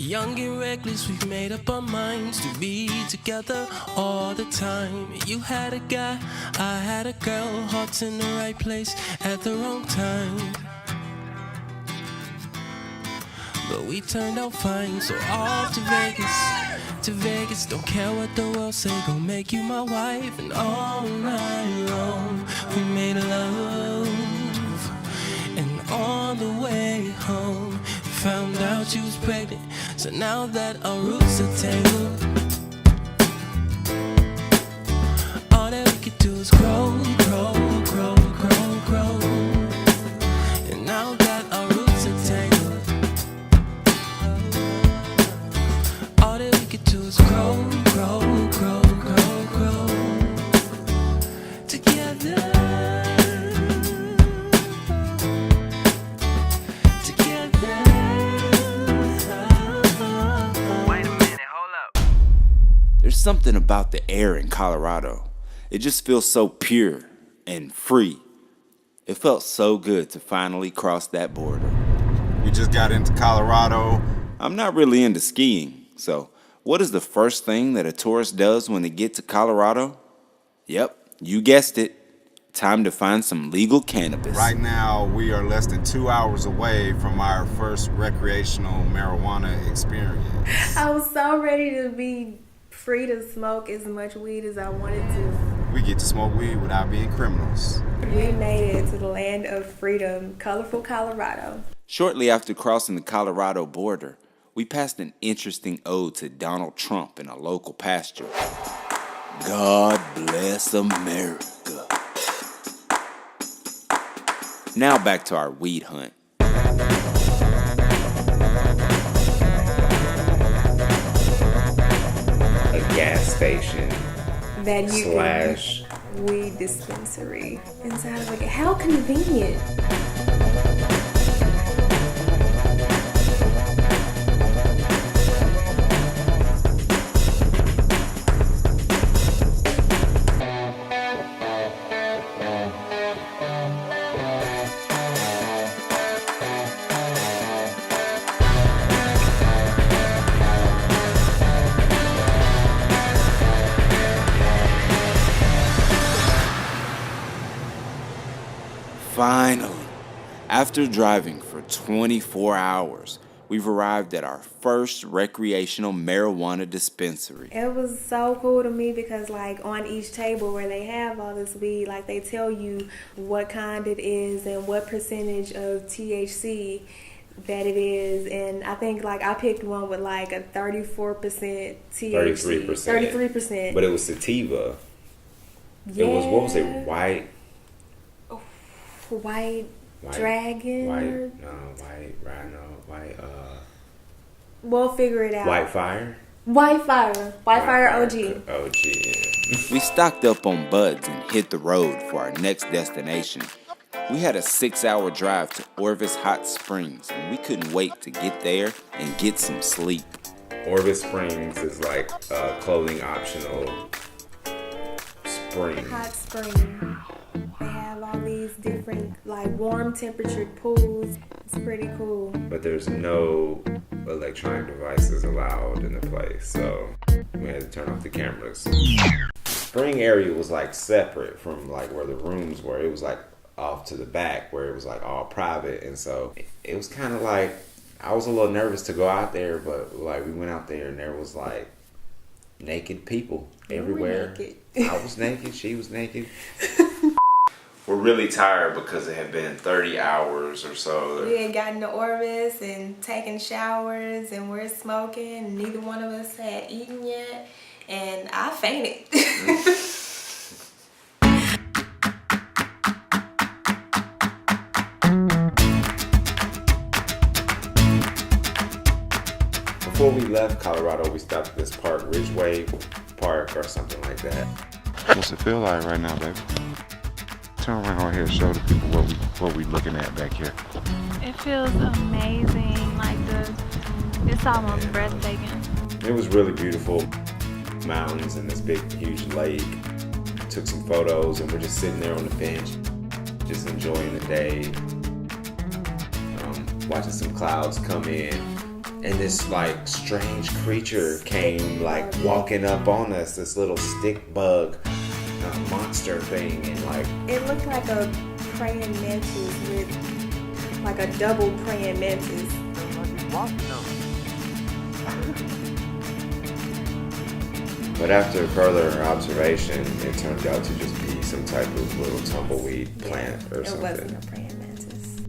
Young and reckless, we've made up our minds to be together all the time. You had a guy, I had a girl, hearts in the right place at the wrong time. But we turned out fine, so off to Vegas, don't care what the world say, gon' make you my wife. And all night long, we made love. And on the way home, found out she was pregnant. So now that our roots are tangled, all that we could do is grow, grow, grow, grow, grow. And now that our roots are tangled, all that we could do is grow, grow, grow, grow, grow. Together. There's something about the air in Colorado. It just feels so pure and free. It felt so good to finally cross that border. We just got into Colorado. I'm not really into skiing, so what is the first thing that a tourist does when they get to Colorado? Yep, you guessed it. Time to find some legal cannabis. Right now, we are less than 2 hours away from our first recreational marijuana experience. I was so ready to be free to smoke as much weed as I wanted to. We get to smoke weed without being criminals. We made it to the land of freedom, colorful Colorado. Shortly after crossing the Colorado border, we passed an interesting ode to Donald Trump in a local pasture. God bless America. Now back to our weed hunt. A gas station That you slash weed dispensary inside of it. How convenient. Finally, after driving for 24 hours, we've arrived at our first recreational marijuana dispensary. It was so cool to me because like on each table where they have all this weed, like they tell you what kind it is and what percentage of THC that it is. And I think like I picked one with like a 34% THC. 33%. But it was sativa. Yeah. It was, what was it, white dragon. white rhino, We'll figure it out. white fire. White Fire OG. OG, yeah. We stocked up on buds and hit the road for our next destination. We had a 6-hour drive to Orvis Hot Springs, and we couldn't wait to get there and get some sleep. Orvis Springs is like a clothing optional spring. Hot spring. They have all these different like warm temperatured pools. It's pretty cool. But there's no electronic devices allowed in the place, so we had to turn off the cameras. Spring area was like separate from like where the rooms were. It was like off to the back where it was like all private, and so it was kind of like I was a little nervous to go out there, but like we went out there and there was like naked people everywhere. Naked. I was naked, she was naked. We're really tired because it had been 30 hours or so. We had gotten to Orvis and taken showers and we're smoking and neither one of us had eaten yet and I fainted. Before we left Colorado, we stopped at this park, Ridgeway Park or something like that. What's it feel like right now, baby? Turn around here and show the people what we looking at back here. It feels amazing, like it's almost breathtaking. It was really beautiful. Mountains and this big, huge lake. Took some photos and we're just sitting there on the bench, just enjoying the day. Watching some clouds come in. And this like strange creature came like walking up on us, this little stick bug monster thing, and like it looked like a praying mantis with like a double praying mantis. But after further observation, it turned out to just be some type of little tumbleweed plant or something. It wasn't a praying mantis.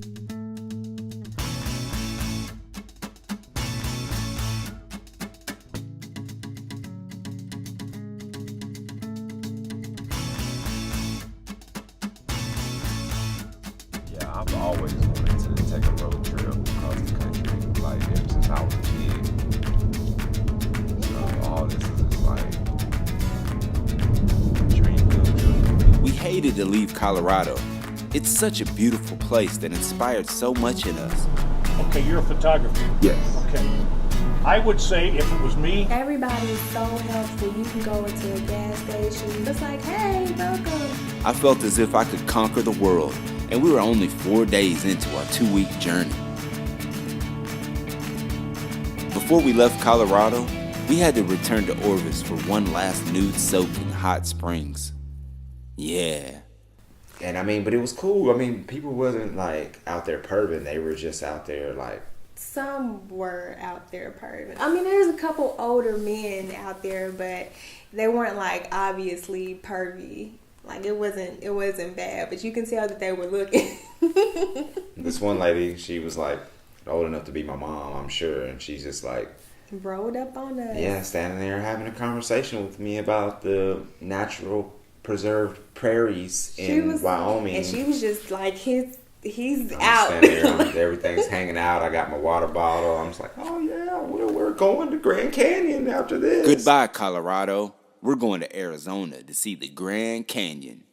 Yeah, I've always wanted to take a road trip across the country, like ever since I was a kid. So all this is just like dream come true. We hated to leave Colorado. It's such a beautiful place that inspired so much in us. Okay, you're a photographer. Yes. Okay. I would say if it was me, Everybody's so helpful. You can go into a gas station. It's like, hey, welcome. I felt as if I could conquer the world, and we were only 4 days into our 2-week journey. Before we left Colorado, we had to return to Orvis for one last nude soak in hot springs. Yeah. And I mean, but it was cool. I mean, people wasn't like out there perving. They were just out there like. Some were out there perving. I mean, there's a couple older men out there, but they weren't like obviously pervy. Like it wasn't bad, but you can tell that they were looking. This one lady, she was like old enough to be my mom, I'm sure, and she's just like Rolled up on us. yeah, standing there having a conversation with me about the natural preserved prairies in Wyoming. And she was just like, he's I'm out. standing there, everything's hanging out. I got my water bottle. I'm just like, oh yeah, we're going to Grand Canyon after this. Goodbye, Colorado. We're going to Arizona to see the Grand Canyon.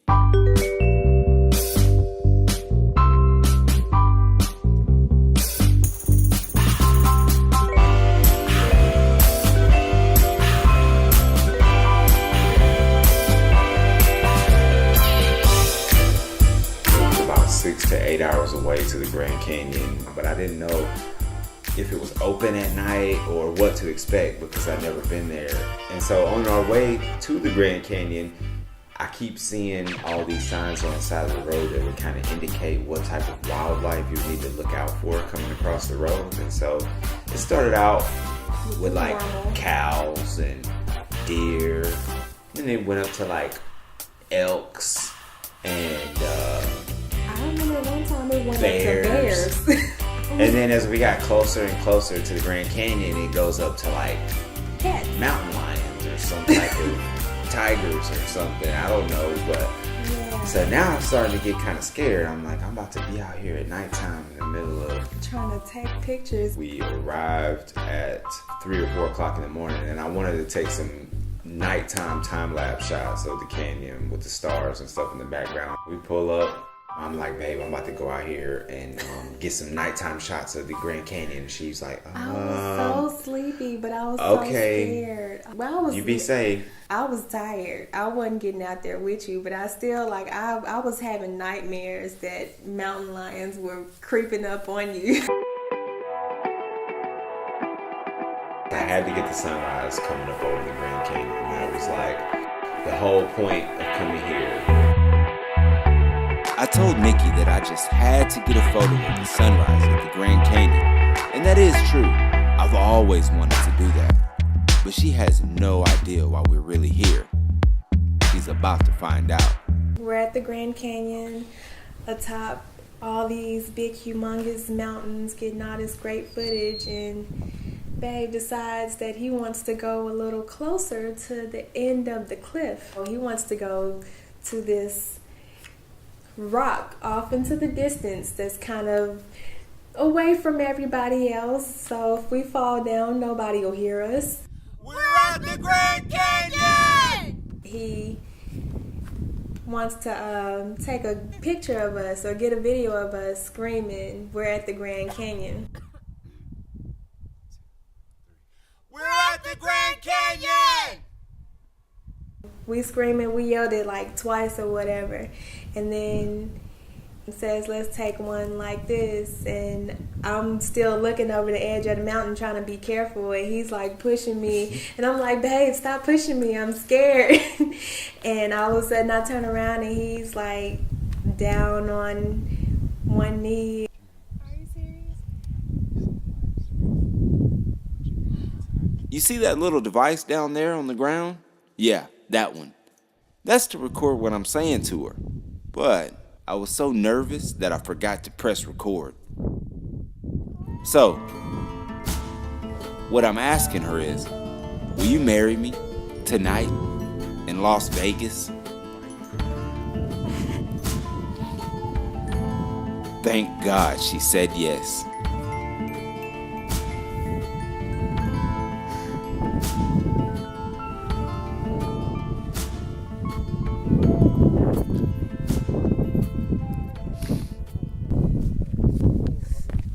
About 6 to 8 hours away to the Grand Canyon, but I didn't know if it was open at night or what to expect because I'd never been there. And so on our way to the Grand Canyon, I keep seeing all these signs on the side of the road that would kind of indicate what type of wildlife you need to look out for coming across the road. And so it started out with like cows and deer, and it went up to like elks and I remember one time it went bears. up to bears. And then as we got closer and closer to the Grand Canyon, it goes up to like Cats. mountain lions or some type of tigers or something. I don't know, but Yeah. so now I'm starting to get kind of scared. I'm like, I'm about to be out here at nighttime in the middle of. Trying to take pictures. We arrived at 3 or 4 o'clock in the morning, and I wanted to take some nighttime time-lapse shots of the canyon with the stars and stuff in the background. We pull up. I'm like, babe, I'm about to go out here and get some nighttime shots of the Grand Canyon. She's like, I was so sleepy, but I was okay. so scared. Well, You be safe. I was tired. I wasn't getting out there with you, but I still, like, I was having nightmares that mountain lions were creeping up on you. I had to get the sunrise coming up over the Grand Canyon. That was like the whole point of coming here. I told Nikki that I just had to get a photo of the sunrise at the Grand Canyon. And that is true. I've always wanted to do that. But she has no idea why we're really here. She's about to find out. We're at the Grand Canyon, atop all these big, humongous mountains, getting all this great footage, and Babe decides that he wants to go a little closer to the end of the cliff. He wants to go to this rock off into the distance that's kind of away from everybody else, so if we fall down, nobody will hear us. We're at the Grand Canyon! He wants to take a picture of us or get a video of us screaming, we're at the Grand Canyon. We're at the Grand Canyon! We screaming, we yelled it like twice or whatever, and then says, let's take one like this, and I'm still looking over the edge of the mountain trying to be careful, and he's like pushing me, and I'm like, babe, stop pushing me, I'm scared. And all of a sudden I turn around and he's like down on one knee. Are you serious? You see that little device down there on the ground? Yeah, that one. That's to record what I'm saying to her. But I was so nervous that I forgot to press record. So, what I'm asking her is, will you marry me tonight in Las Vegas? Thank God she said yes.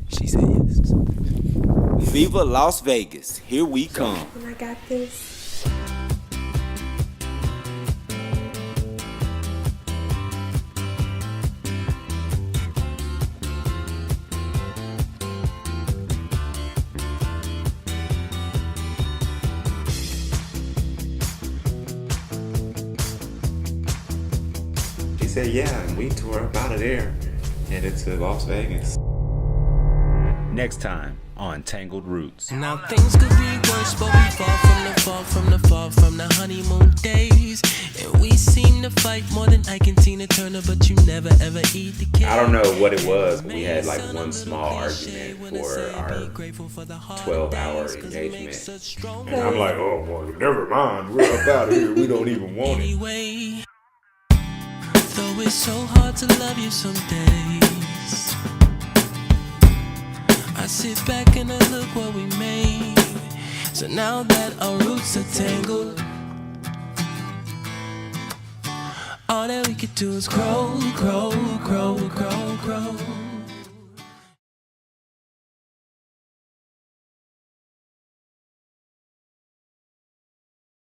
She said yes. Viva Las Vegas, here we come. And I got this. She said, yeah, and we tore up out of there, headed to Las Vegas. Next time on Tangled Roots. Now things could be worse, but we fall from the honeymoon days. And we seem to fight more than Ike and Tina Turner, but you never ever eat the cake. I don't know what it was, but we had like one small argument for our 12-hour engagement. And I'm like, oh, well, never mind. We're up out of here. We don't even want it. Anyway, though it's so hard to love you some days, I sit back and I look what we made. So now that our roots are tangled, all that we could do is grow, grow, grow, grow, grow.